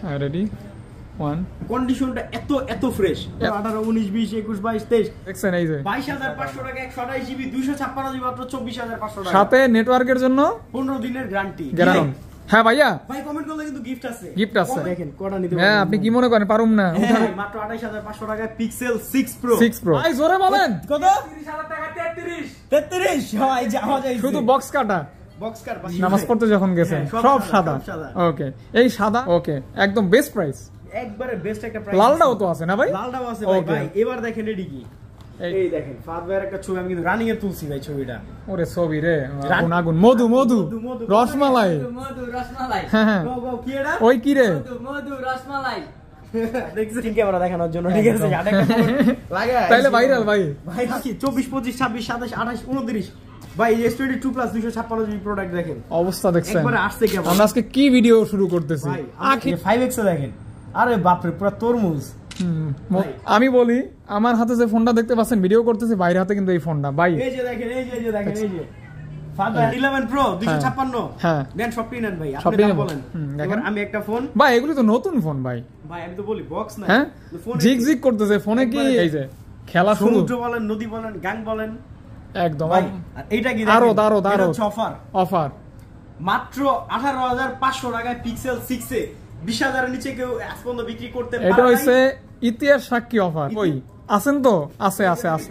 হ্যাঁ রেডি 1 কন্ডিশনটা এত ফ্রেশ 18 19 20 21 22 23 দেখছেন এই যে 22500 টাকা 128 জিবি 256 জিবি মাত্র 24500 টাকা সাথে নেটওয়ার্কের জন্য 15 দিনের গ্যারান্টি। হ্যাঁ ভাইয়া ভাই কমেন্ট করলে কিন্তু গিফট আছে দেখেন কোডা নিতে হ্যাঁ আপনি কি মনে করেন পারুম না মাত্র 28500 টাকা পিক্সেল 6 প্রো ভাই জোরে বলেন কত 30000 টাকা 33 হয় যাওয়া যায় শুধু বক্স কাটা বক্স কাট নামাজ পড়তে যখন গেছেন সব সাদা ওকে এই সাদা ওকে একদম বেস্ট প্রাইস একবারে বেস্ট একটা প্রাইস লালটাও তো আছে না ভাই লালটাও আছে ভাই এবার দেখেন এডি কি এই দেখেন ফাদ ভাইয়ের একটা ছবি আমি কিন্তু রানিং এ তুলছি ভাই ছবিটা ওরে ছবি রে আগুন আগুন মধু রসমালাই হ্যাঁ কি এটা ওই কি রে মধু রসমালাই দেখছেন ক্যামেরা দেখানোর জন্য ঠিক আছে লাগা তাইলে ভাইরাল ভাই কি 24 25 26 27 28 29 ভাই S22 প্লাস 256 জিবি প্রোডাক্ট দেখেন অবস্থা দেখছেন একবার আসছে কেমন আমরা আজকে কি ভিডিও শুরু করতেছি আখি 5x দেখেন আরে বাপ রে পুরো তরমুজ আমি বলি আমার হাতে যে ফোনটা দেখতে পাচ্ছেন ভিডিও করতেছি বাইরে হাতে কিন্তু এই ফোনটা ভাই এই যে দেখেন এই যে ফাদা 11 প্রো 256 হ্যাঁ দেন সবটি নেন ভাই আপনি দাম বলেন এখন আমি একটা ফোন ভাই এগুলো তো নতুন ফোন ভাই আমি তো বলি বক্স না হ্যাঁ ঝিকঝিক করতেছে ফোনে কি এই যে খেলা শুরু সমুদ্র বলেন নদী বলেন গাং বলেন একদম ভাই এইটা কি দারো অফার মাত্র 18500 টাকায় পিক্সেল 6 এ 20000 এর নিচে কেউ আজ পর্যন্ত বিক্রি করতে পারে না। এটা হইছে ইতিহাস সাক্ষী অফার কই আছেন তো আছে 24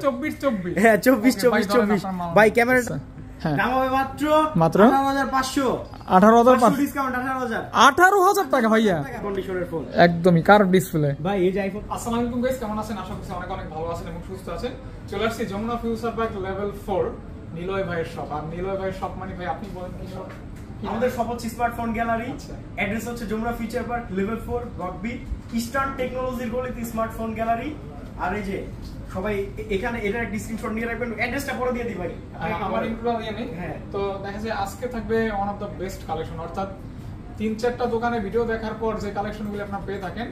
হ্যাঁ 24 ভাই ক্যামেরা দাম হবে মাত্র 18500 ডিসকাউন্ট 18000 টাকা ভাইয়া কন্ডিশনের ফোন একদমই কার্ভ ডিসপ্লে ভাই এই যে আইফোন। আসসালামু আলাইকুম গাইস, কেমন আছেন? আশা করছি অনেক ভালো আছেন এবং সুস্থ আছেন। চলে আসছি Jamuna future park level 4 Niloy ভাইয়ের শপ। আর নিলয় ভাইয়ের শপ মানে ভাই আপনি বলেন কি শপ? আমাদের শপ হচ্ছে স্মার্টফোন গ্যালারি, অ্যাড্রেস হচ্ছে যমুনা ফিউচার পার্ক লেভেল 4 রকবি ইস্টার্ন টেকনোলজির গলিতে স্মার্টফোন গ্যালারি। আর এই যে সবাই এখানে এটা একটা স্ক্রিনশট নিয়ে রাখবেন, অ্যাড্রেসটা পরে দিয়ে দিই ভাই আমার ইন্ট্রো দিয়ে নেই। তো দেখা যায় আজকে থাকবে one of the best collection, অর্থাৎ 3-4টা দোকানে ভিডিও দেখার পর যে কালেকশনগুলো আপনারা পেয়ে থাকেন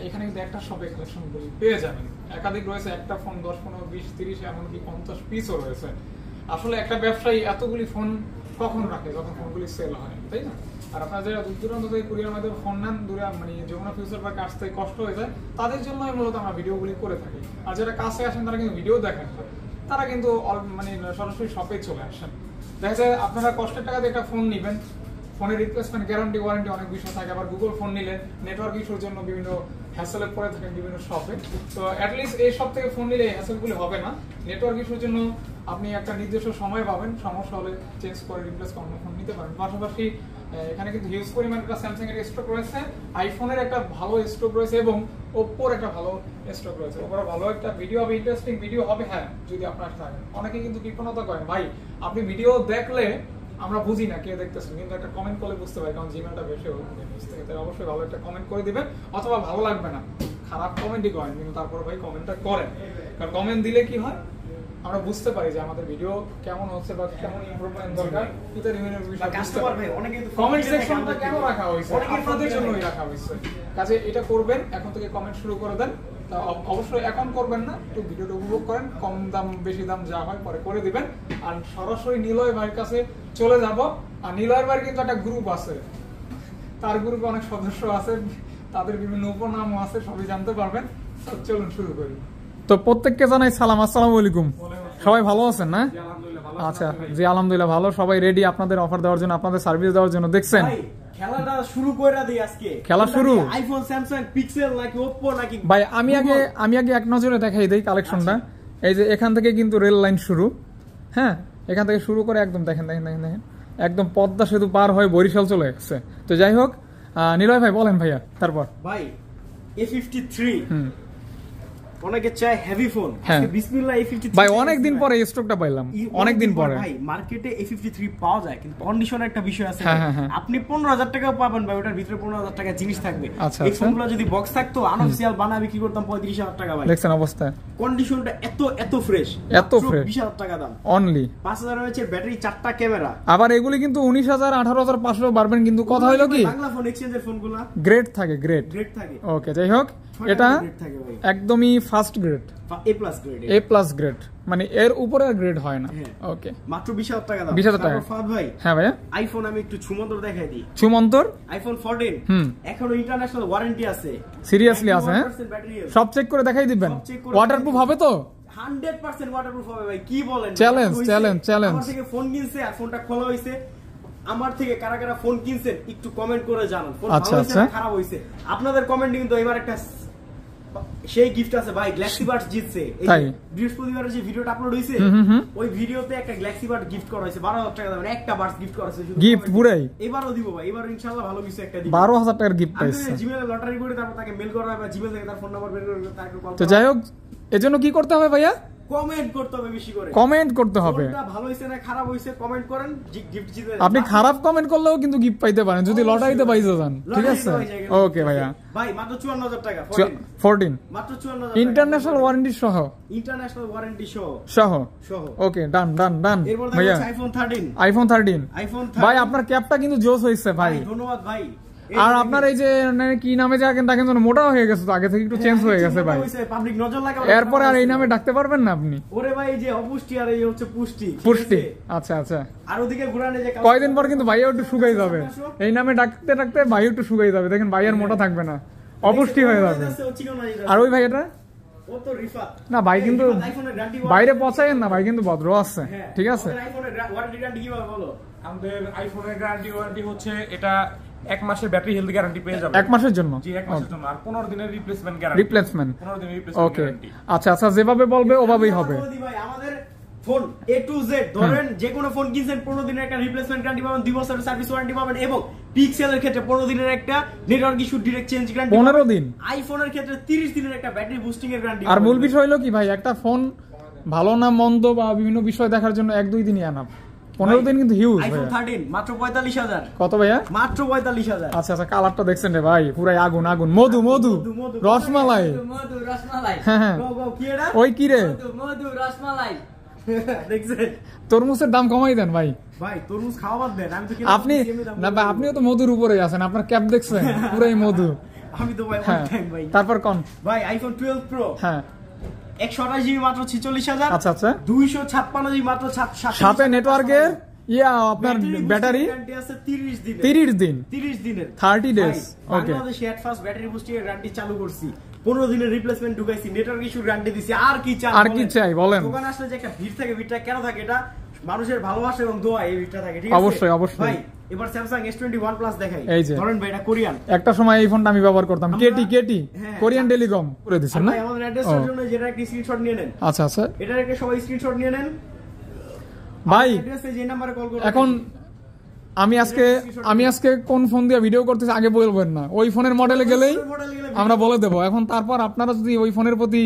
এখানে কিন্তু একটা শপে কালেকশনগুলি পেয়ে যাবেন। একাধিক রয়েছে, একটা ফোন 10 15 20 30 এমনকি 50 পিসও রয়েছে। আসলে একটা ব্যবসায়ী এতগুলি ফোন কখন রাখে? যখন ফোনগুলি সেল হয়, তাই না? আর আপনারা যারা দূর দূরান্ত থেকে কুরিয়ার মাধ্যমে ফোন নেন, দূরে মানে যমুনা ফিউচার পার্কে আসতে কষ্ট হয়ে যায়, তাদের জন্যই মূলত আমরা ভিডিওগুলি করে থাকি। আর যারা কাছে আসেন তারা কিন্তু ভিডিও দেখেন, তারা কিন্তু মানে সরাসরি শপে চলে আসেন। দেখা যায় আপনারা কষ্টের টাকা দিয়ে একটা ফোন নেবেন, ফোনের রিপ্লেসমেন্ট গ্যারান্টি ওয়ারেন্টি অনেক বিষয় থাকে। আবার গুগল ফোন নিলে নেটওয়ার্ক ইস্যুর জন্য বিভিন্ন হ্যাসেলে পড়ে থাকেন বিভিন্ন শপে। তো অ্যাটলিস্ট এই শপ থেকে ফোন নিলে হ্যাসেলগুলি হবে না। নেটওয়ার্ক ইস্যুর জন্য আপনি একটা নির্দিষ্ট সময় পাবেন, সমস্যা হলে চেঞ্জ করে রিপ্লেস করে অন্য ফোন নিতে পারেন। পাশাপাশি এখানে কিন্তু হিউজ পরিমাণ একটা স্যামসাং এর স্টক রয়েছে, আইফোনের একটা ভালো স্টক রয়েছে এবং ওপ্পোর একটা ভালো স্টক রয়েছে। ওপরে ভালো একটা ভিডিও হবে, ইন্টারেস্টিং ভিডিও হবে। হ্যাঁ, যদি আপনার থাকেন। অনেকে কিন্তু কৃপণতা করেন, ভাই আপনি ভিডিও দেখলে আমরা বুঝি না কে দেখতেছেন, কিন্তু একটা কমেন্ট করলে বুঝতে পারি, কারণ জিমেলটা বেশি নিউজ থেকে। তাই অবশ্যই ভালো একটা কমেন্ট করে দিবেন, অথবা ভালো লাগবে না খারাপ কমেন্টই করেন, কিন্তু তারপর ভাই কমেন্টটা করেন। কারণ কমেন্ট দিলে কি হয়, আমরা বুঝতে পারি যে আমাদের ভিডিও কেমন হচ্ছে বা কেমন ইমপ্রুভমেন্ট দরকার। এটা রিভিউর বিষয় কাস্টমার ভাই অনেকে তো কমেন্ট সেকশনটা কেন রাখা হয়েছে, আপনাদের জন্যই রাখা হয়েছে। কাজে এটা করবেন, এখন থেকে কমেন্ট শুরু করে দেন। তা অবশ্যই এখন করবেন না, একটু ভিডিওটা উপভোগ করেন, কম দাম বেশি দাম যা হয় পরে করে দিবেন। আর সরাসরি নিলয় ভাইয়ের কাছে চলে যাব। আর নিলয় ভাইয়ের কিন্তু একটা গ্রুপ আছে, তার গ্রুপে অনেক সদস্য আছে, তাদের বিভিন্ন উপনামও আছে, সবই জানতে পারবেন। চলুন শুরু করি। তো প্রত্যেককে জানাই সালাম, আসসালামু আলাইকুম। সবাই ভালো আছেন না? আচ্ছা জি আলহামদুলিল্লাহ ভালো, সবাই রেডি আপনাদের অফার দেওয়ার জন্য, আপনাদের সার্ভিস দেওয়ার জন্য। দেখছেন খেলাটা শুরু করে দেই আজকে। খেলা শুরু আইফোন, স্যামসাং, পিক্সেল নাকি ওপ্পো নাকি ভাই? আমি আগে এক নজরে দেখাই দেই কালেকশনটা। এই যে এখান থেকে কিন্তু রেল লাইন শুরু, হ্যাঁ এখান থেকে শুরু করে একদম দেখেন একদম পদ্মা সেতু পার হয়ে বরিশাল চলে গেছে। তো যাই হোক, নিলয় ভাই বলেন ভাইয়া। তারপর ভাই A53 অনেকে চায় হেভি ফোন, আজকে বিসমিল্লাহ A53 ভাই অনেক দিন পরে এই স্টকটা পাইলাম, অনেক দিন পরে। ভাই মার্কেটে A53 পাওয়া যায়, কিন্তু কন্ডিশনের একটা বিষয় আছে। আপনি 15000 টাকা পাবেন ভাই, ওটার ভিতরে 15000 টাকা জিনিস থাকবে। এই ফোনগুলো যদি বক্স থাকতো আনঅফিশিয়াল বানা বিক্রি করতাম 35000 টাকা ভাই। দেখছেন অবস্থা, কন্ডিশনটা এত ফ্রেশ, 20000 টাকা দাম অনলি। 5000 এমএএইচ এর ব্যাটারি, 4টা ক্যামেরা। আবার এগুলি কিন্তু 19000 18500 পারবেন, কিন্তু কথা হলো কি বাংলা ফোন এক্সচেঞ্জের ফোনগুলো গ্রেড থাকে, গ্রেড থাকে। ওকে যাই হোক, এটা একদমই ফার্স্ট গ্রেড, এ প্লাস গ্রেড, মানে এর উপরে আর গ্রেড হয় না। ওকে, মাত্র 20,000 টাকা দাম। 20,000 টাকা। ফাদ ভাই, হ্যাঁ ভাইয়া, আইফোন আমি একটু ছুমন্তর দেখাই দিই। ছুমন্তর আইফোন 14 এখনো ইন্টারন্যাশনাল ওয়ারেন্টি আছে। সিরিয়াসলি আছে? হ্যাঁ, সব চেক করে দেখাই দিবেন। ওয়াটারপ্রুফ হবে তো? 100% ওয়াটারপ্রুফ হবে ভাই, কি বলেন? Challenge challenge challenge. আমার থেকে ফোন কিনছে আর ফোনটা খোলা হইছে, আমার থেকে কারা কারা ফোন কিনছেন একটু কমেন্ট করে জানান, ফোন ভালো হইছে না খারাপ হইছে। আপনাদের কমেন্ট কিন্তু এবার একটা সেই গিফট আছে ভাই, গ্যালাক্সি বাডস জিতছে। এই বৃহস্পতিবারে যে ভিডিওটা আপলোড হইছে, ওই ভিডিওতে একটা গ্যালাক্সি বাড গিফট করা হইছে, 12,000 টাকা দামের একটা বাডস গিফট করা হইছে। গিফট পুরাই এবারও দিব ভাই, এবারও ইনশাআল্লাহ ভালো কিছু একটা দিব। 12,000 টাকার গিফট পাইছে। আমি জিমেইলে লটারি করে তারপর তাকে মেল করা হবে, জিমেইল থেকে তার ফোন নাম্বার বের করে তাকে কল। তো যাই হোক, এজন্য কি করতে হবে ভাইয়া? কমেন্ট করতে হবে বেশি করে, কমেন্ট করতে হবে। কোনটা ভালো হইছে না খারাপ হইছে কমেন্ট করেন, গিফট জিতে যাবেন। আপনি খারাপ কমেন্ট করলেও কিন্তু গিফট পাইতে পারেন যদি লটারিতে পাইতে যান। ঠিক আছে, ওকে ভাইয়া। ভাই মাত্র 54,000 টাকা 14 মাত্র 54,000 ইন্টারন্যাশনাল ওয়ারেন্টি সহ, ইন্টারন্যাশনাল ওয়ারেন্টি সহ সহ সহ। ওকে, ডান ডান ডান ভাইয়া। আইফোন 13 আইফোন 13 ভাই, আপনার ক্যাপটা কিন্তু জোস হইছে ভাই। ধন্যবাদ ভাই। আর আপনার এই যে কি নামে ডাকেন ডাকেন, মোটা হয়ে গেছে তো, আগে থেকে একটু চেঞ্জ হয়ে গেছে ভাই। পাবলিক নজর লাগাবে, এরপর আর এই নামে ডাকতে পারবেন না আপনি। ওরে ভাই, এই যে অপুষ্টি আর এই হচ্ছে পুষ্টি, পুষ্টি। আচ্ছা আচ্ছা, আর ওদিকে ঘুরানে যে কয়দিন পর কিন্তু ভাইয়া একটু শুকাই যাবে, এই নামে ডাকতে ডাকতে ভাই একটু শুকাই যাবে। দেখেন ভাই আর মোটা থাকবে না, অপুষ্টি হয়ে যাবে। আর ওই ভাইটা ও তো রিফাত না ভাই, কিন্তু বাইরে পচায়েন না ভাই, কিন্তু ভদ্র আছে। ঠিক আছে, আইফোনের ওয়ারেন্টি গ্যারান্টি কি বলো? আমাদের আইফোনের ওয়ারেন্টি হচ্ছে এটা 1 মাসের ব্যাটারি হেলথ গ্যারান্টি পেয়ে যাবেন 1 মাসের জন্য। জি, 1 মাসের জন্য। আর 15 দিনের রিপ্লেসমেন্ট গ্যারান্টি। 15 দিনের রিপ্লেসমেন্ট গ্যারান্টি। আচ্ছা আচ্ছা, যেভাবে বলবে ওভাবেই হবে ভাই। আমাদের ফোন A to Z ধরেন যে কোনো ফোন কিনছেন 15 দিনের একটা রিপ্লেসমেন্ট গ্যারান্টি পাবেন, 2 বছরের সার্ভিস ওয়ারেন্টি পাবেন, এবং পিক্সেলের ক্ষেত্রে 15 দিনের একটা network issue direct change guarantee 15 দিন। আইফোনের ক্ষেত্রে 30 দিনের একটা ব্যাটারি বুস্টিং এর গ্যারান্টি। আর মূল বিষয় হলো কি ভাই, একটা ফোন ভালো না মন্দ বা বিভিন্ন বিষয় দেখার জন্য 1-2 দিনই আনাপ। 15 দিন কিন্তু হিউজ। আইফোন 13 মাত্র 45,000। কত ভাইয়া? মাত্র 45,000। আচ্ছা আচ্ছা, কালারটা দেখছেন রে ভাই, পুরাই আগুন আগুন, মধু মধু রসমালাই। মধু রসমালাই। হ্যাঁ, কি এটা? ওই কি রে? মধু রসমালাই। দেখছেন, তরমুজের দাম কমাই দেন ভাই। ভাই তরমুজ খাওয়া বাদ দেন, আমি তো আপনি না ভাই, আপনিও তো মধুর উপরেই আছেন, আপনার ক্যাপ দেখছেন পুরাই মধু। আমি তো ভাই অল টাইম ভাই। তারপর কোন ভাই আইফোন 12 প্রো, হ্যাঁ 128 জিবি মাত্র 46,000। আচ্ছা আচ্ছা, 256 জিবি মাত্র 7 সাথে নেটওয়ার্কের আপনার ব্যাটারি গ্যারান্টি আছে 30 দিনের। 30 দিন 30 দিনের 30 ডেজ। ওকে, বাংলাদেশে এট ফার্স্ট ব্যাটারি বুস্টিং এর গ্যারান্টি চালু করছি, 15 দিনের রিপ্লেসমেন্ট ঢুকাইছি, নেটওয়ার্ক ইস্যু গ্যারান্টি দিছি। আর কি চাই? আর কি চাই বলেন? দোকানে আসলে যে একটা ভিড় থাকে, ভিড়টা কেন থাকে? এটা মানুষের ভালোবাসা এবং দোয়া, এই ভিড়টা থাকে। ঠিক আছে, অবশ্যই অবশ্যই ভাই। এবার স্যামসাং S21 প্লাস দেখাই। এই যে ধরেন ভাই, এটা কোরিয়ান। একটা সময় এই ফোনটা আমি ব্যবহার করতাম, কেটি কোরিয়ান টেলিকম করে দিছেন না? ভাই আমাদের অ্যাড্রেসের জন্য যেটা একটা স্ক্রিনশট নিয়ে নেন। আচ্ছা আচ্ছা, এটার একটা সবাই স্ক্রিনশট নিয়ে নেন ভাই। অ্যাড্রেসে যে নম্বরে কল করবেন। এখন আমি আজকে কোন ফোন দিয়ে ভিডিও করতেছি আগে বলবেন না, ওই ফোনের মডেলে গেলেই আমরা বলে দেবো। এখন তারপর আপনারা যদি ওই ফোনের প্রতি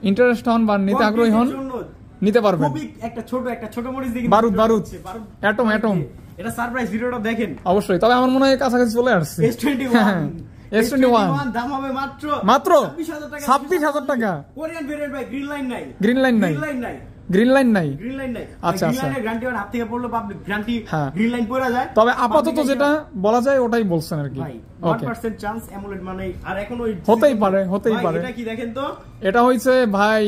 ইন্টারেস্ট হন বা নিতে আগ্রহী হন, নিতে পারবেন। খুবই একটা ছোট মরিচ দেখি, বারুদ অ্যাটম এটা সারপ্রাইজ ভিডিওটা দেখেন অবশ্যই। তবে আমার মনে হয় কাছাকাছি চলে আসছে। S21 দাম হবে মাত্র 26,000 টাকা। কোরিয়ান ভেরিয়েন্ট ভাই, গ্রিন লাইন নাই। গ্রিন লাইন নাই। আচ্ছা আচ্ছা, গ্যারান্টি আর হাত থেকে পড়লো পাবলিক গ্যারান্টি, গ্রিন লাইন পড়া যায়। তবে আপাতত যেটা বলা যায় ওটাই বলছেন আর কি। ভাই 1% চান্স অ্যামোলেড মানে, আর এখন ওই হতেই পারে। এটা কি দেখেন তো, এটা হইছে ভাই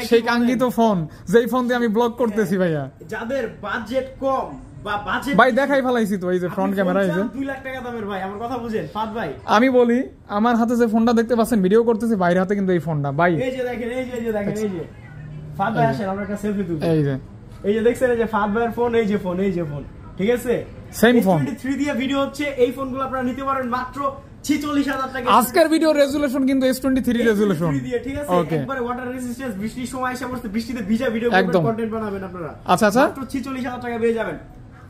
সেই কাঙ্ক্ষিত ফোন, যেই ফোন দিয়ে আমি ব্লগ করতেছি ভাইয়া। যাদের বাজেট কম বা বাজেট, ভাই দেখাই ফেলাইছি তো, এই যে ফ্রন্ট ক্যামেরা, এই যে 2 লাখ টাকা দামের ভাই, আমার কথা বুঝেন ফাদ ভাই। আমি বলি, আমার হাতে যে ফোনটা দেখতে পাচ্ছেন ভিডিও করতেছি, বাইরে হাতে কিন্তু এই ফোনটা ভাই। এই যে দেখেন, এই যে দেখেন, এই যে ফাদ ভাই আসেন, আমরা একটা সেলফি তুলি। এই যে দেখছেন, এই যে ফাদ ভাইয়ের ফোন, এই যে ফোন, ঠিক আছে, সেম ফোন। S23 দিয়ে ভিডিও হচ্ছে, এই ফোনগুলো আপনারা নিতে পারেন মাত্র 46,000 টাকা। আজকের ভিডিও রেজুলেশন কিন্তু S23 রেজুলেশন, ঠিক আছে, একবারে ওয়াটার রেজিস্ট্যান্স, বৃষ্টির সময় এসে পড়তে, বৃষ্টিতে ভিজা ভিডিও কন্টেন্ট বানাবেন আপনারা। আচ্ছা আচ্ছা, মাত্র 46,000 টাকা পেয়ে যাবেন।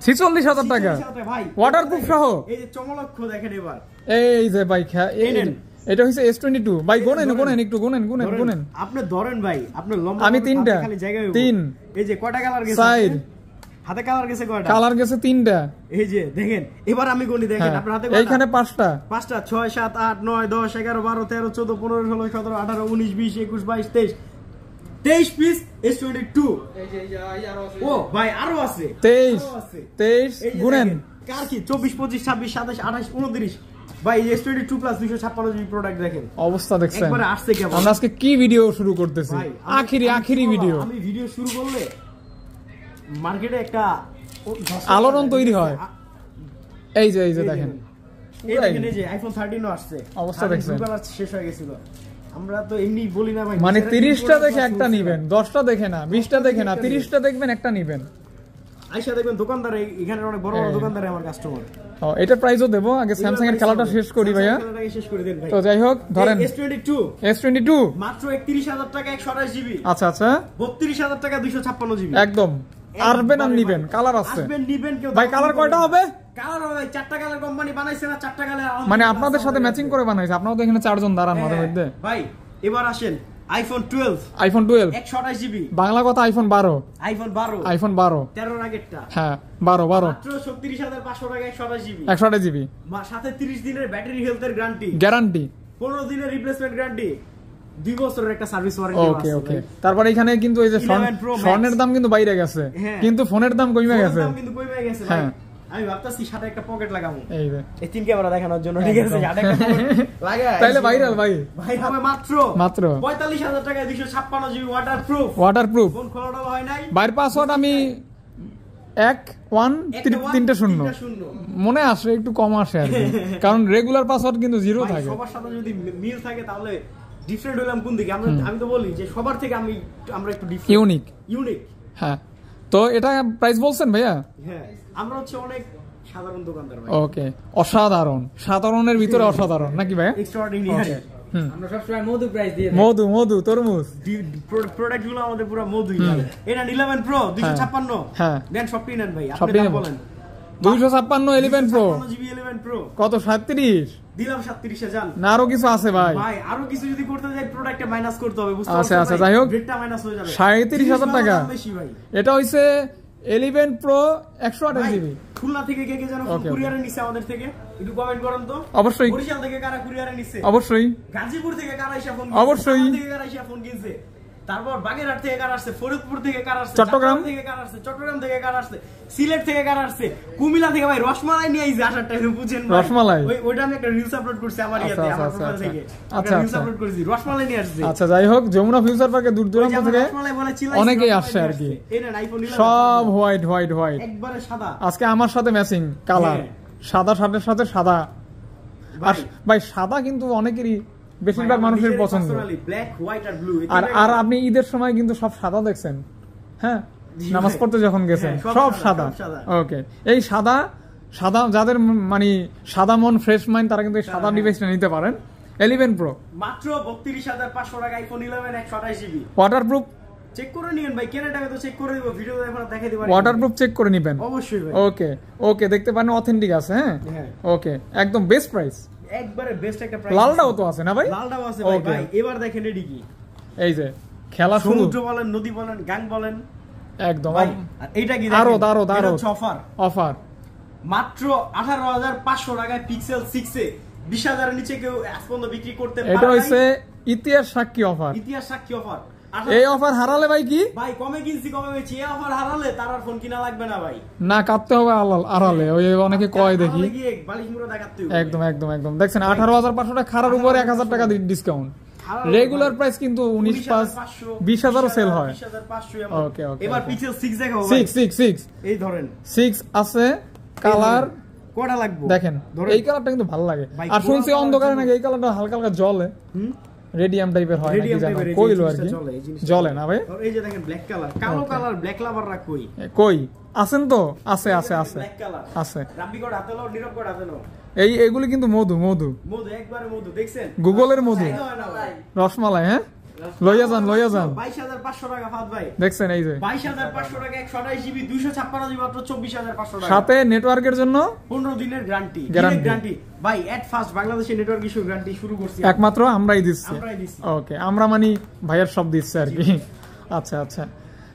46,000 টাকা ভাই, ওয়াটারপ্রুফ সহ। এই যে চমলক্ষ দেখেন এবার, এই যে ভাই এটা হচ্ছে S22 ভাই। গোনেন একটু গোনেন। আপনি ধরেন ভাই, আপনি লম্বা, আমি 3টা, খালি জায়গায় 3। এই যে কয়টা কালার গেছে? 4। হাতে কালার গেছে কয়টা? কালার গেছে 3টা। এই যে দেখেন, এবার আমি গনি, দেখেন আপনার হাতে কয়টা? এইখানে 5টা, 6 7 8 9 10 11 12 13 14 15 16 17 18 19 20 21 22 23 পিস S22। ও ভাই আরো আছে 23 গুনেন। কার কি 24 25 26 27 28 29 ভাই S22 প্লাস 256 জিবি প্রোডাক্ট দেখেন অবস্থা দেখছেন একবারে আসছে কেমন। আমরা আজকে কি ভিডিও শুরু করতেছি, ভাই, আখিরি ভিডিও। আমি ভিডিও শুরু করলে মার্কেটে একটা আলোড়ন তৈরি হয়। এই যে দেখেন এই দেখেন এই যে আইফোন 13 ও আসছে, অবস্থা দেখছেন শেষ হয়ে গেছিল। আমরা তো এমনি বলি না ভাই, মানে 30টা দেখে একটা নিবেন, 10টা দেখে না, 20টা দেখে না, 30টা দেখবেন একটা নিবেন। আইসা দেখবেন দোকানদার, এখানে অনেক বড় বড় দোকানদার আমার কাস্টমার। এটা প্রাইসও দেবো, আগে স্যামসাং এর খেলাটা শেষ করি ভাইয়া। শেষ করে দেন ভাই। তো যাই হোক ধরেন S22 মাত্র 31,000 টাকা 128 জিবি। আচ্ছা 32,000 টাকা 256 জিবি। একদম আসবেন আর নিবেন, কালার আছে আসবেন নিবেন। কেউ ভাই কালার কয়টা হবে? কালার হবে 4টা কালার কোম্পানি বানাইছে না, 4টা কালার মানে আপনাদের সাথে ম্যাচিং করে বানাইছে। আপনারা তো এখানে 4 জন দাঁড়ান মাঝে মধ্যে। ভাই এবার আসেন আইফোন 12 128 জিবি। বাংলা কথা আইফোন 12 আইফোন 12 13 আগেরটা। হ্যাঁ 12 মাত্র 36,500 টাকা 128 জিবি। 128 জিবি সাথে 30 দিনের ব্যাটারি হেলথের গ্যারান্টি, 15 দিনের রিপ্লেসমেন্ট গ্যারান্টি, 2 বছরের একটা সার্ভিস ওয়ারেন্টি আছে। ওকে তারপর এখানে কিন্তু এই যে ফোনের দাম কিন্তু বাইরে গেছে, কিন্তু ফোনের দাম কমে গেছে। ভাই আমি ভাবতাছি সাথে একটা পকেট লাগাবো এই যে এই 3 ক্যামেরা দেখানোর জন্য, ঠিক আছে? সাথে একটা পকেট লাগাই তাইলে ভাইরাল ভাই হবে মাত্র 45,000 টাকায় 256 জিবি ওয়াটারপ্রুফ। ফোন খোলানো হয় নাই। বাইরের পাসওয়ার্ড আমি 1-1-3 মনে আসে, একটু কম আসে আর কি, কারণ রেগুলার পাসওয়ার্ড কিন্তু 0 থাকে। সবার সাথে যদি মিল থাকে তাহলে ডিফারেন্ট হলাম কোন দিকে? আমি তো বলি যে সবার থেকে আমরা একটু ডিফারেন্ট ইউনিক। হ্যাঁ, তো এটা প্রাইস বলছেন ভাইয়া? হ্যাঁ, আমরা হচ্ছে অনেক সাধারণ দোকানদার ভাই। ওকে, অসাধারণ, সাধারণের ভিতরে অসাধারণ নাকি ভাইয়া? এক্সট্রাঅর্ডিনারি। আমরা সবসময় মধু প্রাইস দিয়ে মধু তরমুজ প্রোডাক্ট গুলো আমাদের পুরো মধুই। এটা 11 প্রো 256। হ্যাঁ দেন সবটি নেন ভাই, আপনি দাম বলেন। 256 11 প্রো জিবি 11 প্রো কত? 37 দিলাম 37 এ যান না আরো কিছু আছে ভাই? ভাই আরো কিছু যদি করতে যাই প্রোডাক্টে মাইনাস করতে হবে, বুঝতে পারছেন? আচ্ছা যাই হোক, রেটটা মাইনাস হয়ে যাবে। 37,000 টাকা বেশি ভাই। এটা হইছে 11 প্রো 128 জিবি। খুলনা থেকে কে জানো কুরিয়ারে নিছে আমাদের থেকে? একটু কমেন্ট করুন তো। অবশ্যই। বরিশাল থেকে কারা কুরিয়ারে নিছে? অবশ্যই। গাজীপুর থেকে কারা এসে ফোন কিনছে? অবশ্যই। থেকে কারা এসে ফোন কিনছে? তারপর বাগেরহাট থেকে কারা আসছে? ফরিদপুর থেকে কারা আসছে? চট্টগ্রাম থেকে কারা আসছে? চট্টগ্রাম থেকে কারা আসছে? সিলেট থেকে কারা আসছে? কুমিল্লা থেকে ভাই রসমালাই নিয়ে আইছে আসার টাইমে, বুঝেন ভাই? রসমালাই ওইটা আমি একটা রিলস আপলোড করছি আমার ইয়াতে, আমার প্রোফাইল থেকে একটা রিলস আপলোড করেছি, রসমালাই নিয়ে আসছে। আচ্ছা যাই হোক, যমুনা ফিউচার পার্কে দূর দূরান্ত থেকে অনেকেই আসছে আর কি, সব হোয়াইট একবারে সাদা। আজকে আমার সাথে ম্যাচিং কালার, সাদা শার্টের সাথে সাদা। ভাই সাদা কিন্তু অনেকেরই, বেশিরভাগ মানুষের পছন্দ। আর আপনি ঈদের সময় কিন্তু সব সাদা দেখছেন, হ্যাঁ, নামাজ পড়তে যখন গেছেন সব সাদা। ওকে, এই সাদা যাদের মানে সাদা মন, ফ্রেশ মাইন্ড, তারা কিন্তু এই সাদা ডিভাইসটা নিতে পারেন। 11 প্রো মাত্র 32,500 টাকা, আইফোন 11 128 জিবি। ওয়াটারপ্রুফ চেক করে নিয়েন ভাই, কেনার টাকা তো চেক করে দিব, ভিডিওতে এখন দেখাই দিব। ওয়াটারপ্রুফ চেক করে নেবেন অবশ্যই ভাই। ওকে দেখতে পারেন, অথেন্টিক আছে। হ্যাঁ ওকে, একদম বেস্ট প্রাইস, একবারে বেস্ট একটা প্রাইস। লালটাও তো আছে না ভাই? লালটাও আছে ভাই। ভাই এবার দেখেন এডি কি, এই যে খেলা শুরু, সমুদ্র বলেন, নদী বলেন, গাং বলেন, একদম। ভাই আর এইটা কি দেখেন, দারো অফার মাত্র 18,500 টাকায় পিক্সেল 6 এ 20,000 এর নিচে কেউ আজ পর্যন্ত বিক্রি করতে পারে না। এটা হইছে ইতিহাস সাক্ষী অফার। এই অফার হারালে ভাই কি ভাই, কমে কিনছি কমে বেচি, এই অফার হারালে তার আর ফোন কিনা লাগবে না ভাই, না কাটতে হবে আড়ালে। ওই অনেকে কয় দেখি, বালিশ মুড়া দেখাতে হবে। একদম দেখছেন 18,500 টাকা খারার উপরে 1,000 টাকা ডিসকাউন্ট। রেগুলার প্রাইস কিন্তু 19,500 20,000 সেল হয়। 20,500 ওকে। এবার পিক্সেল 6 দেখাবো ভাই। 6 এই ধরেন 6 আছে, কালার কোডা লাগবে দেখেন, এই কালারটা কিন্তু ভালো লাগে। আর শুনছি অন্ধকারে নাকি এই কালারটা হালকা জ্বলে, রেডিয়াম টাইপের হয় নাকি জানো, কইলো আর কি জ্বলে না ভাই। এই যে দেখেন ব্ল্যাক কালার, কালো কালার, ব্ল্যাক লাভাররা কই আছেন তো? আছে ব্ল্যাক কালার আছে। রাব্বি কোড হাতে নাও, নীরব কোড হাতে নাও। এইগুলি কিন্তু মধু একবারে মধু, দেখছেন গুগলের মধু, রসমালাই। হ্যাঁ লইয়া যান 22,500 টাকা ফাদ ভাই, দেখছেন এই যে 22,500 টাকা 128 জিবি 256 জিবি মাত্র 24,500 টাকা, সাথে নেটওয়ার্কের জন্য 15 দিনের গ্যারান্টি ভাই। এট ফার্স্ট বাংলাদেশে নেটওয়ার্ক ইস্যু গ্যারান্টি শুরু করছি একমাত্র আমরাই দিচ্ছি। ওকে, আমরা মানে ভাইয়ার সব দিচ্ছে আর কি। আচ্ছা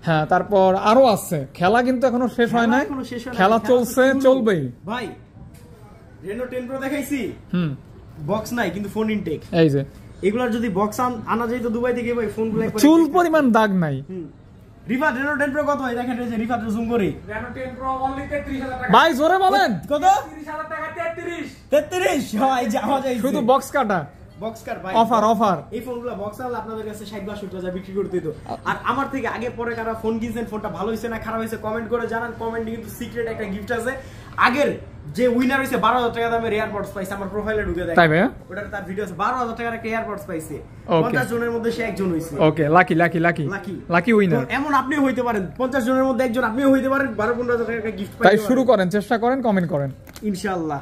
হ্যাঁ, তারপর আরো আছে খেলা, কিন্তু এখনো শেষ হয় না, খেলা চলবেই ভাই। রেনো 10 প্রো দেখাইছি, বক্স নাই কিন্তু ফোন ইনটেক। এই যে এগুলার যদি বক্স আনা যায় তো দুবাই থেকে ভাই, ফোনগুলো একবার চুল পরিমাণ দাগ নাই, রিফাত রেনো 10 প্রো কত ভাই দেখেন এই যে রিফাত জুম করি রেনো 10 প্রো অনলি 33000 টাকা ভাই জোরে বলেন কত 33000 টাকা 33 33 ভাই যাওয়া যায় শুধু বক্স কাটা বক্স কার ভাই অফার এই ফোনগুলো বক্স আল আপনাদের কাছে 60-62 বিক্রি করতে দিত আর আমার থেকে আগে পরে কারা ফোন কিনছেন ফোনটা ভালো হইছে না খারাপ হইছে কমেন্ট করে জানান কমেন্টে কিন্তু সিক্রেট একটা গিফট আছে আগের যে উইনার হইছে 12000 টাকা দামের এয়ারপডস পাইছে আমার প্রোফাইলে ঢুকে দেখেন তাই ভাই ওটার তার ভিডিও আছে 12000 টাকার একটা এয়ারপডস পাইছে Okay. 50 জনের মধ্যে সে একজন হইছে ওকে লাকি উইনার তো এমন আপনিও হইতে পারেন 50 জনের মধ্যে একজন আপনিও হইতে পারেন 12-15 টাকার একটা গিফট তাই পাইতে শুরু করেন চেষ্টা করেন কমেন্ট করেন ইনশাআল্লাহ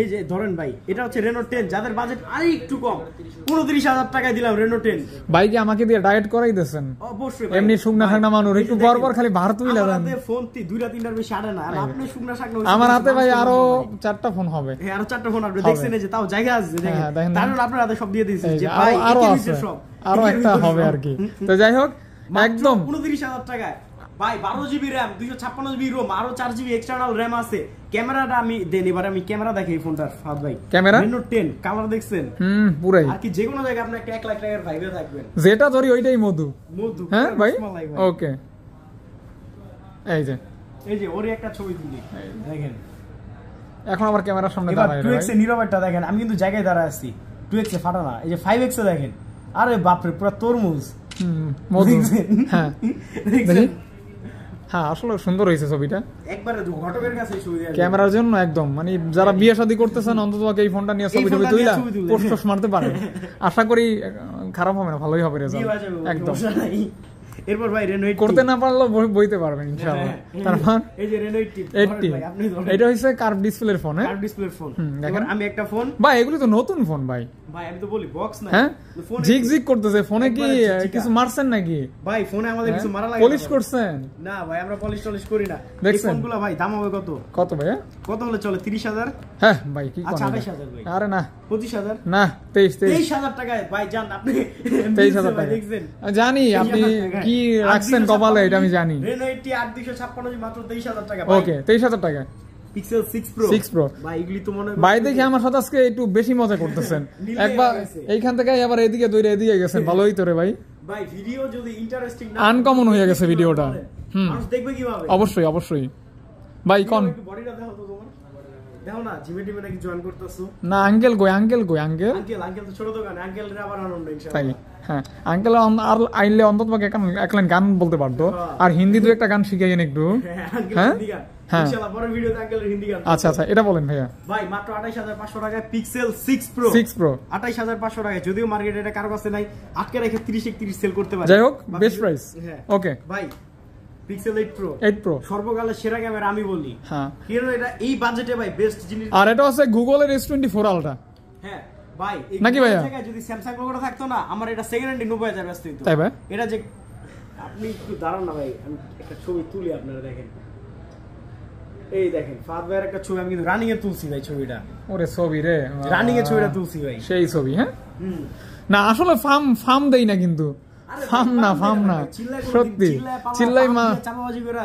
এই যে ধরেন ভাই এটা হচ্ছে রেনো 10 যাদের বাজেট আরে একটু কম 29000 টাকায় দিলাম রেনো 10 ভাই কি আমাকে দিয়ে ডায়েট করাই দিয়েছেন অবশ্যই এমনি শুকনা শাকনা মানুষ একটু বরবর খালি ভার তুই লাগান আমাদের ফোন 2-3টার বেশি আড়ে না আর আপনি শুকনা শাকনা আমার হাতে ভাই আরো 4টা ফোন হবে হ্যাঁ আরো 4টা ফোন আপনি দেখছেন এই যে তাও জায়গা আছে দেখেন হ্যাঁ, দেখেন না? তারপর আপনার হাতে সব দিয়ে দিয়েছি এই যে যে ভাই আরো একের আছে ভিতরে সব আরো একটা হবে আর কি তো যাই হোক একদম 29000 টাকায় ভাই 12GB RAM 256GB ROM আরো 4GB এক্সটারনাল RAM আছে ক্যামেরাটা আমি দেন এবার আমি ক্যামেরা দেখি এই ফোনটার ফাদ ভাই ক্যামেরা রেনো 10 কালার দেখছেন পুরাই আর কি যে কোনো জায়গায় আপনি একটা 1 লাখ টাকার ভাইবে থাকবেন যেটা ধরি ওইটাই মধু মধু হ্যাঁ ভাই রসমালাই ভাই। ওকে এই যে ওরই একটা ছবি তুলি দেখেন এখন আবার ক্যামেরার সামনে এবার দাঁড়ায় 2x এ নীরবটা দেখেন আমি কিন্তু জায়গায় দাঁড়ায় আছি 2x এ ফাটা না এই যে 5x এ দেখেন আরে বাপরে পুরো তরমুজ মধু দেখছেন? হ্যাঁ দেখছেন? দেখি হ্যাঁ আসলে সুন্দর হয়েছে ছবিটা একবারে ঘটকের কাছে ছবি দেয়া যায়। ক্যামেরার জন্য একদম মানে যারা বিয়ে শাদী করতেছেন অন্তত এই ফোনটা নিয়ে ছবি টবি ফোনটা নিয়ে তুইলা ছবি তুলে। পোস্ট মারতে পারে আশা করি খারাপ হবে না ভালোই হবে রেজাল্ট বিয়ে বাজে হবে, একদম সমস্যা নাই। এরপর ভাই রেনো 80 করতে না পারলেও বইতে পারবেন ইনশাআল্লাহ তারপর এই যে রেনো 80 80 ভাই আপনি ধরেন এটা হচ্ছে কার্ভ ডিসপ্লের ফোন হ্যাঁ কার্ভ ডিসপ্লের ফোন দেখেন। এবার আমি একটা ফোন ভাই এগুলি তো নতুন ফোন ভাই ভাই আমি তো বলি বক্স না হ্যাঁ ফোন ঝিকঝিক করতেছে ফোনে কি একবারে ঝিকঝিকা। কিছু মারছেন নাকি ভাই ফোনে আমাদের কিছু মারা লাগে পলিশ করছেন না ভাই আমরা পলিশ টলিশ করি না এই দেখছেন? ফোনগুলো ভাই দাম হবে কত কত ভাই কত হলে চলে 30000 হ্যাঁ ভাই কি আচ্ছা করেন 28000 ভাই আরে না 25000 না 23 23000 টাকায় ভাই জান আপনি 23000 টাকা দেখছেন জানি আপনি 23,000 টাকায়। কি রাখছেন 8,256 কপালে এটা আমি জানি রেনো 80 8256 মাত্র 23000 টাকা ওকে 23000 টাকা পিক্সেল 6 প্রো 6 Pro ভাই এগুলি তো মনে হয় ভাই দেখি আমার সাথে আজকে একটু বেশি মজা করতেছেন নীল একবার হয়ে গেছে। এইখান থেকে আবার এদিকে দৌড়ে এদিকে গেছেন ভালোই তো রে ভাই ভাই ভিডিও যদি ইন্টারেস্টিং না Uncommon হয়ে গেছে ভিডিওটা। মানুষ দেখবে কিভাবে অবশ্যই ভাই কোন বডিটা দেখো তো তোমার দেখো না জিমে টিমে নাকি জয়েন করতেছো না আঙ্কেল কই আঙ্কেল আঙ্কেল তো ছোট দোকান আঙ্কেলের আবার আনন্দ তাই ইনশাআল্লাহ হ্যাঁ আঙ্কেল আর আইলে অন্তত এক লাইন গান বলতে পারতো আর হিন্দি দু একটা গান শিখাইয়েন একটু হ্যাঁ আঙ্কেল হ্যাঁ? হিন্দি গান হ্যাঁ। ইনশাআল্লাহ পরের ভিডিওতে আঙ্কেলের হিন্দি গান আচ্ছা এটা বলেন ভাইয়া ভাই মাত্র 28500 টাকায় পিক্সেল 6 প্রো 6 Pro 28500 টাকায় যদিও মার্কেটে এটা কারো কাছে নাই আটকে রেখে 30 সেল করতে পারে যাই হোক বাকি- বেস্ট প্রাইস হ্যাঁ। ওকে ভাই পিক্সেল 8 প্রো 8 Pro সর্বকালের সেরা ক্যামেরা আমি বলি হ্যাঁ কারণ এটা এই বাজেটে ভাই বেস্ট জিনিস আর এটা হচ্ছে গুগলের S24 আলট্রা হ্যাঁ ভাই এই নাকি ভাইয়া? জায়গায় যদি স্যামসাং লোগোটা থাকতো না আমার এটা সেকেন্ড হ্যান্ড 90000 ব্যস্ত হইতো তাই ভাই? এটা যে আপনি একটু দাঁড়ান না ভাই আমি একটা ছবি তুলি আপনারা দেখেন এই দেখেন ফাদ ভাইয়ের একটা ছবি আমি কিন্তু রানিং এ তুলছি ভাই ছবিটা ওরে ছবি রে রানিং এ ছবিটা তুলছি ভাই সেই ছবি হ্যাঁ হুম না আসলে ফার্ম দেই না কিন্তু ফার্ম না সত্যি চিল্লাই মা চাপাবাজি করে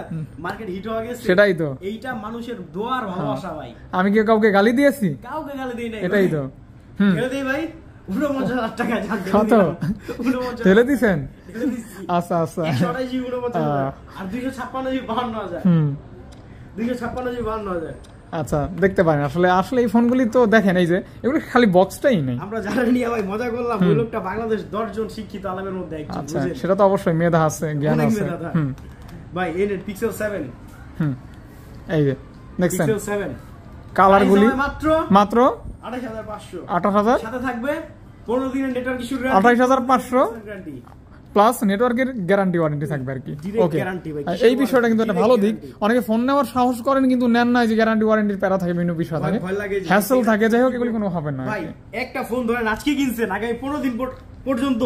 মার্কেট হিট হয়ে গেছে সেটাই তো এইটা মানুষের দোয়ার ভালোবাসা ভাই আমি কি কাউকে গালি দিয়েছি কাউকে গালি দেই নাই এটাই তো হুম ঢেলে দেই ভাই 49,000 টাকা জান কত? ঢেলে দিছেন আচ্ছা 128 জিবি 49,000 আর 256 জিবি 52,000 হুম 256 জিবি 52,000 আচ্ছা দেখতে পারেন আসলে এই ফোনগুলি তো দেখেন এই যে এগুলো খালি বক্সটাই নেই আমরা যারা নিয়ে ভাই মজা করলাম ওই লোকটা বাংলাদেশ 10 জন শিক্ষিত আলেমের মধ্যে একজন আচ্ছা বুঝেন সেটা তো অবশ্যই মেধা আছে জ্ঞান অনেক আছে মেধা। হুম ভাই এই নেট পিক্সেল 7 হুম এই যে দেখছেন পিক্সেল 7 কালার গুলি মাত্র মাত্র 28500 28,000 সাথে থাকবে 15 দিনের নেটওয়ার্ক ইস্যু 28,500 গ্যারান্টি প্লাস নেটওয়ার্কের গ্যারান্টি ওয়ারেন্টি থাকবে আর কি Direct ওকে guarantee ভাই, এই বিষয়টা কিন্তু একটা direct ভালো দিক guarantee। অনেকে ফোন নেওয়ার সাহস করেন কিন্তু নেন না যে গ্যারান্টি ওয়ারেন্টির প্যারা থাকে বিভিন্ন বিষয় ভাই, থাকে ভয় লাগে যে- হ্যাসেল থাকে যাই হোক এগুলি কোনো হবে না ভাই একটা ফোন ধরেন আজকে কিনছেন আগামী 15 দিন পর্যন্ত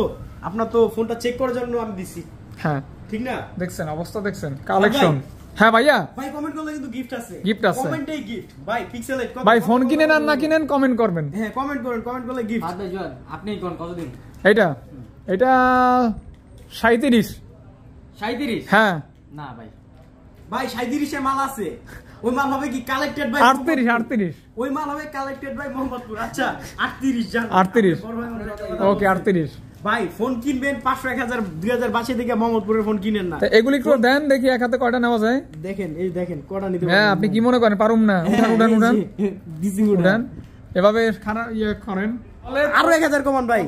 আপনার তো ফোনটা চেক করার জন্য আমি দিছি হ্যাঁ ঠিক না দেখছেন অবস্থা দেখছেন কালেকশন হ্যাঁ ভাইয়া ভাই কমেন্ট করলে কিন্তু গিফট আছে Gift আছে। কমেন্টেই গিফট ভাই পিক্সেল 8 ভাই ফোন কিনেন আর না কিনেন কমেন্ট করবেন হ্যাঁ কমেন্ট করলে গিফট বাদ ভাই জোয়ান, আপনি কোন কতদিন এটা 37 37? হ্যাঁ না ভাই ভাই 37 এর মাল আছে ওই মাল হবে কি কালেক্টেড ভাই 38 ওই মাল হবে কালেক্টেড ভাই মোহাম্মদপুর আচ্ছা 38 জান 38 বড় ভাই আমার কথা ওকে বলছে। 38 ভাই ফোন কিনবেন 500 1000 2000 বাঁচিয়ে থেকে মোহাম্মদপুরের ফোন কিনেন না। এগুলি একটু দেন দেখি এক হাতে কয়টা নেওয়া যায়। দেখেন এই দেখেন কটা নিতে হ্যাঁ আপনি কি মনে করেন পারুম না? উঠান দিছি উঠান এভাবে খানা ইয়ে করেন। আরো 1000 কমান ভাই।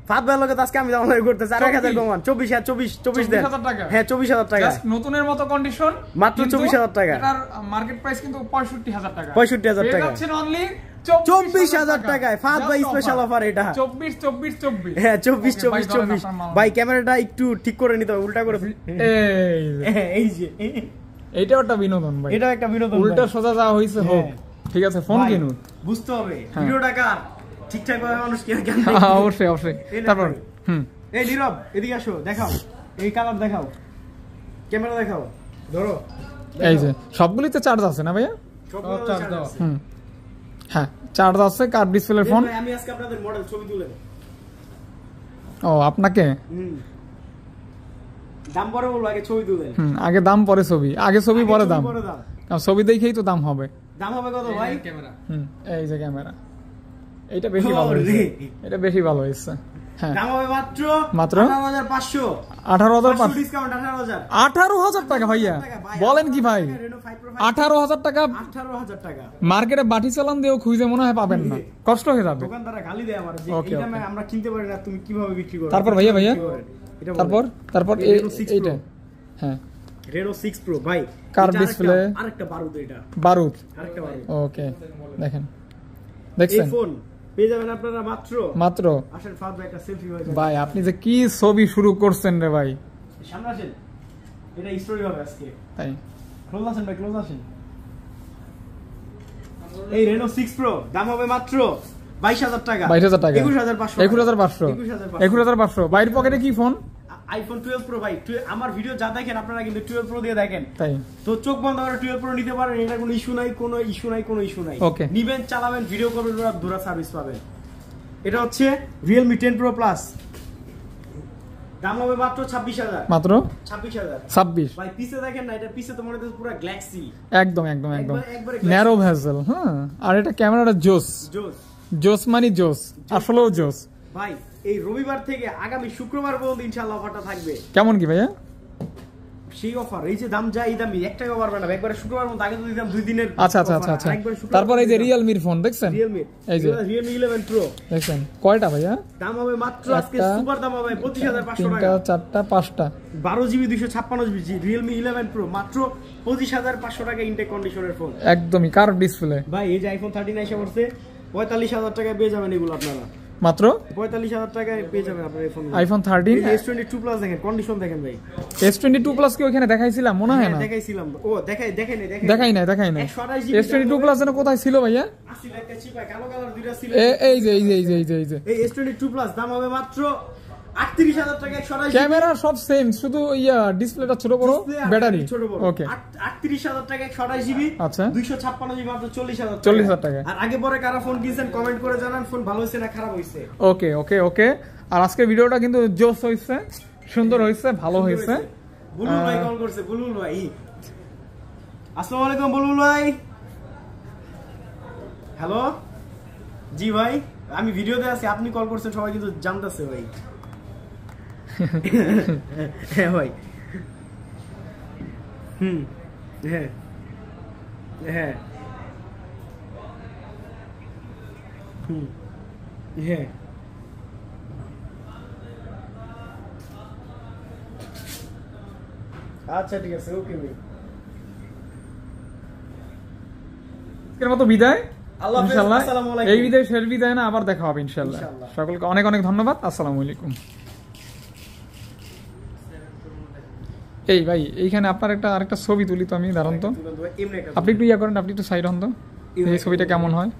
ফাত ভাই লগে আজকে আমি দাম করতেছি আর 1000 কমান 24 দেন। 24000 টাকা। হ্যাঁ 24000 টাকা জাস্ট নতুনের মতো কন্ডিশন মাত্র 24000 টাকা। এটার মার্কেট প্রাইস কিন্তু 65000 টাকা। 65000 টাকা আছেন অনলি 24000 টাকায়। ফাত ভাই স্পেশাল অফার এটা। 24 হ্যাঁ 24 ভাই ক্যামেরাটা একটু ঠিক করে নিতে হবে, উল্টা করে এই যে এইটাও একটা বিনোদন ভাই। এটা একটা বিনোদন। উল্টা সোজা যা হইছে হোক, ঠিক আছে ফোন কিনুন। বুঝতে হবে ভিডিওটা কার ঠিকঠাক ভাবে মানুষ কি জ্ঞান অবশ্যই অবশ্যই। তারপর এই নীরব এদিকে আসো, দেখাও এই কালার দেখাও, ক্যামেরা দেখাও, ধরো এই যে সবগুলিতে চার্জ আছে না ভাইয়া? সব চার্জ দাও। হ্যাঁ চার্জ আছে, কার্ভ ডিসপ্লের ফোন। আমি আজকে আপনাদের মডেল ছবি তুলে দেব। ও আপনাকে দাম পরে বলবো, আগে ছবি তুলে। আগে দাম পরে ছবি, আগে ছবি পরে দাম। কারণ ছবি দেখেই তো দাম হবে। দাম হবে কত ভাই? ক্যামেরা এই যে ক্যামেরা, এইটা বেশি ভালো হয়েছে, এটা বেশি ভালো হয়েছে। হ্যাঁ দাম হবে মাত্র 18500 18500 ডিসকাউন্ট 18000 18000 টাকা ভাইয়া বলেন কি ভাই? 18000 টাকা 18000 টাকা মার্কেটে বাটি চালান দিয়েও খুঁজে মনে হয় পাবেন না, কষ্ট হয়ে যাবে। দোকানদাররা গালি দেয় আমার যে এই দামে আমরা কিনতে পারি না, তুমি কিভাবে বিক্রি করো? তারপর ভাইয়া তারপর এইটা হ্যাঁ Reno 6 Pro ভাই কার্ভ ডিসপ্লে, আরেকটা বারুদ, এটা বারুদ আরেকটা বারুদ। ওকে দেখেন, দেখছেন এই ফোন পেয়ে যাবেন আপনারা মাত্র আসেন ফাদ ভাই একটা সেলফি হয়ে যাবে। ভাই আপনি যে কি ছবি শুরু করছেন রে ভাই, সামনে আসেন, এটা স্টোরি হবে আজকে। তাই ক্লোজ আসেন ভাই, ক্লোজ আসেন। এই Reno 6 Pro দাম হবে মাত্র 22000 টাকা। 22000 টাকা 21500 21500 বাইরের পকেটে কি ফোন? আইফোন 12 Pro ভাই। আমার ভিডিও যা দেখেন আপনারা কিন্তু 12 Pro দিয়ে দেখেন, তাই তো চোখ বন্ধ করে 12 Pro নিতে পারেন। এটা কোনো ইস্যু নাই, কোনো ইস্যু নাই। ওকে নিবেন, চালাবেন, ভিডিও করবেন, ধরা সার্ভিস পাবেন। এটা হচ্ছে Realme 10 Pro Plus, দাম হবে মাত্র 26000। মাত্র 26000 ভাই। পিছে দেখেন না, এটা পিছে তো মনে হচ্ছে পুরো গ্যালাক্সি, একদম ন্যারো ভেজেল। হ্যাঁ আর এটা ক্যামেরাটা জোস মানে জোস, আসলেও জোস ভাই। এই রবিবার থেকে আগামী শুক্রবার পর্যন্ত ইনশাআল্লাহ অফারটা থাকবে। কেমন কি ভাইয়া সেই অফার? এই যে দাম যা এই দামই, এক টাকা পারবে না একবারে শুক্রবার মধ্যে। আগে তো দিতাম 2 দিনের। আচ্ছা তারপর এই যে Realme ফোন দেখছেন, এই যে Realme 11 Pro দেখছেন কয়টা ভাইয়া? দাম হবে মাত্র আজকে সুপার দাম হবে 25500 টাকা। 3টা 4টা 5টা 12GB 256GB Realme 11 Pro মাত্র 25500 টাকা ইনটেক কন্ডিশনের ফোন। একদমই কার্ভ ডিসপ্লে ভাই এই যে আইফোন 13 এসে পড়ছে, 45000 টাকায় পেয়ে যাবেন এগুলো আপনারা। মাত্র 45000 টাকায় পেয়ে যাবেন আপনারা এই ফোন। আইফোন 13 S22 Plus দেখেন, কন্ডিশন দেখেন ভাই। S22 Plus কি ওখানে দেখাইছিলাম মনে হয় না? দেখাইছিলাম। ও দেখাই নাই। S22 Plus যেন কোথায় ছিল ভাইয়া? আসলে একটা চিপা কালো কালার দুইটা ছিল। এই যে এই S22 Plus দাম হবে মাত্র 38000 টাকা। 128 ক্যামেরা সব সেম, শুধু ডিসপ্লেটা ছোট বড়, ব্যাটারি ছোট বড়। ওকে 38000 টাকা 128GB। আচ্ছা 256GB মাত্র 40000 টাকা। আর আগে পরে কারা ফোন কিনছেন কমেন্ট করে জানান, ফোন ভালো হইছে না খারাপ হইছে। ওকে আর আজকের ভিডিওটা কিন্তু জোস হইছে, সুন্দর হইছে, ভালো হইছে। বুলবুল ভাই কল করছে, বুলবুল ভাই। আসসালামু আলাইকুম বুলবুল ভাই। হ্যালো জি ভাই, আমি ভিডিওতে আছি, আপনি কল করছেন, সবাই কিন্তু জানতেছে ভাই। হ্যাঁ ভাই। হ্যাঁ হ্যাঁ হ্যাঁ আচ্ছা ঠিক আছে, ওকে ভাই। আজকের মতো বিদায়, আল্লাহ হাফেজ, ইনশাআল্লাহ। আসসালামু আলাইকুম। এই বিদায় শেষ বিদায় না, আবার দেখা হবে ইনশাআল্লাহ। সকলকে অনেক ধন্যবাদ। আসসালামু আলাইকুম। এই ভাই এইখানে আপনার আরেকটা ছবি তুলি তো আমি, দাঁড়ান তো, আপনি একটু করেন, আপনি একটু সাইড হন তো, এই ছবিটা কেমন হয়।